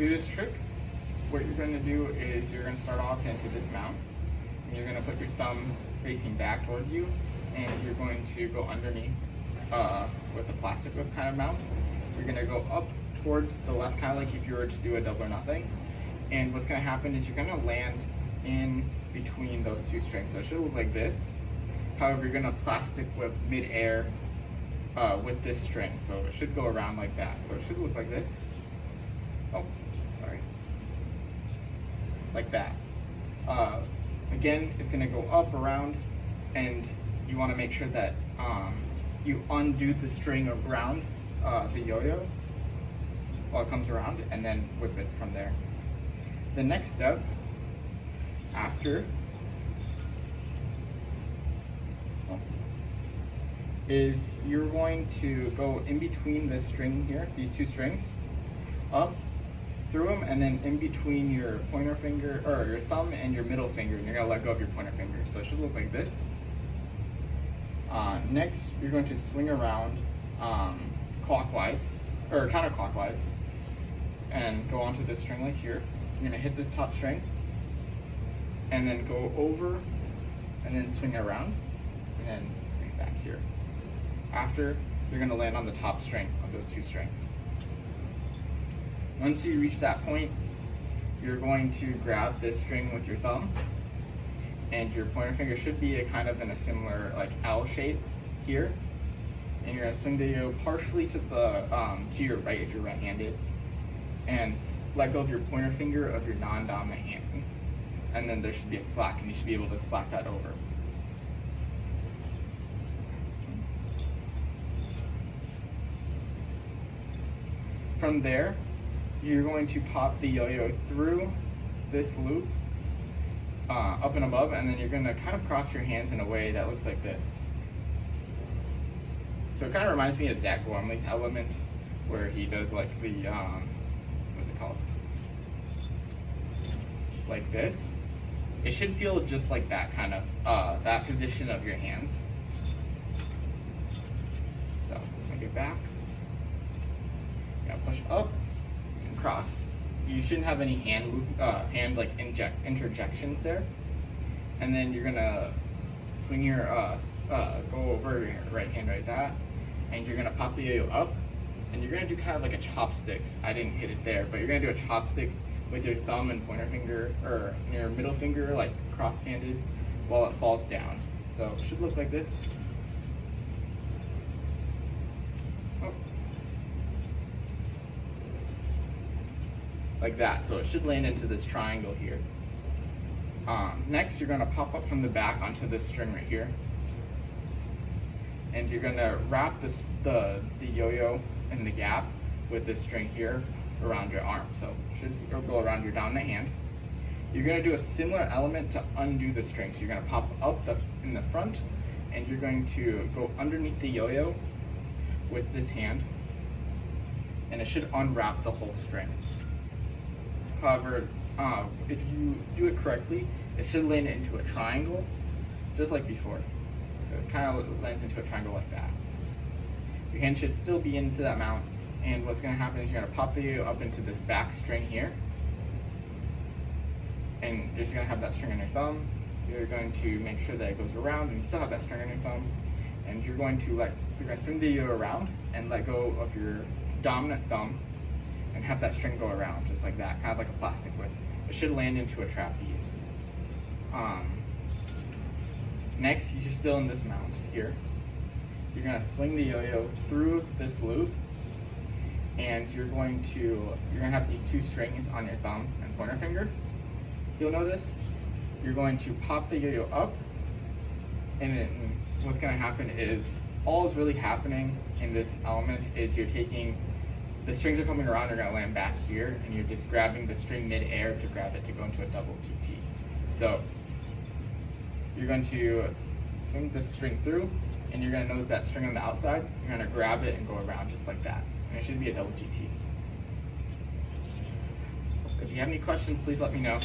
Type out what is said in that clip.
do this trick, what you're going to do is you're going to start off into this mount, and you're going to put your thumb facing back towards you, and you're going to go underneath with a plastic whip kind of mount. You're going to go up towards the left, kind of like if you were to do a double or nothing. And what's going to happen is you're going to land in between those two strings. So it should look like this. However, you're going to plastic whip mid-air with this string. So it should go around like that. So it should look like this. Oh, sorry. Like that. Again, it's going to go up, around, and you want to make sure that you undo the string around the yo-yo while it comes around, and then whip it from there. The next step after is you're going to go in between this string here, these two strings, up through them, and then in between your pointer finger, or your thumb and your middle finger, and you're gonna let go of your pointer finger. So it should look like this. Next, you're going to swing around clockwise, or counterclockwise, and go onto this string like here. You're gonna hit this top string, and then go over, and then swing around, and then swing back here. After, you're gonna land on the top string of those two strings. Once you reach that point, you're going to grab this string with your thumb, and your pointer finger should be kind of in a similar like L shape here. And you're gonna swing the yo partially to the to your right if you're right-handed, and let go of your pointer finger of your non-dominant hand. And then there should be a slack, and you should be able to slack that over. From there, you're going to pop the yo-yo through this loop, up and above, and then you're going to kind of cross your hands in a way that looks like this. So it kind of reminds me of Zach Gormley's element, where he does like the, what's it called? Like this. It should feel just like that kind of, that position of your hands. So, make it back. Push up and cross. You shouldn't have any hand like interjections there. And then you're gonna swing your go over your right hand like that, and you're gonna pop the yo-yo up, and you're gonna do kind of like a chopsticks. I didn't hit it there, but you're gonna do a chopsticks with your thumb and pointer finger, or your middle finger, like cross-handed, while it falls down. So it should look like this. Like that, so it should land into this triangle here. Next, you're gonna pop up from the back onto this string right here, and you're gonna wrap the yo-yo in the gap with this string here around your arm. So it should go around your dominant hand. You're gonna do a similar element to undo the string. So you're gonna pop up in the front, and you're going to go underneath the yo-yo with this hand, and it should unwrap the whole string. However, if you do it correctly, it should land into a triangle, just like before. So it kind of lands into a triangle like that. Your hand should still be into that mount, and what's going to happen is you're going to pop the yo up into this back string here, and you're just going to have that string on your thumb. You're going to make sure that it goes around, and you still have that string on your thumb, and you're going to swing the yo around and let go of your dominant thumb, and have that string go around just like that, kind of like a plastic whip. It should land into a trapeze. Next, you're still in this mount here. You're gonna swing the yo-yo through this loop, and you're gonna have these two strings on your thumb and pointer finger. You'll notice you're going to pop the yo-yo up, and what's gonna happen is all is really happening in this element is you're taking the strings are coming around, are going to land back here, and you're just grabbing the string mid-air to grab it to go into a double TT. So you're going to swing the string through, and you're going to notice that string on the outside. You're going to grab it and go around just like that. And it should be a double TT. If you have any questions, please let me know.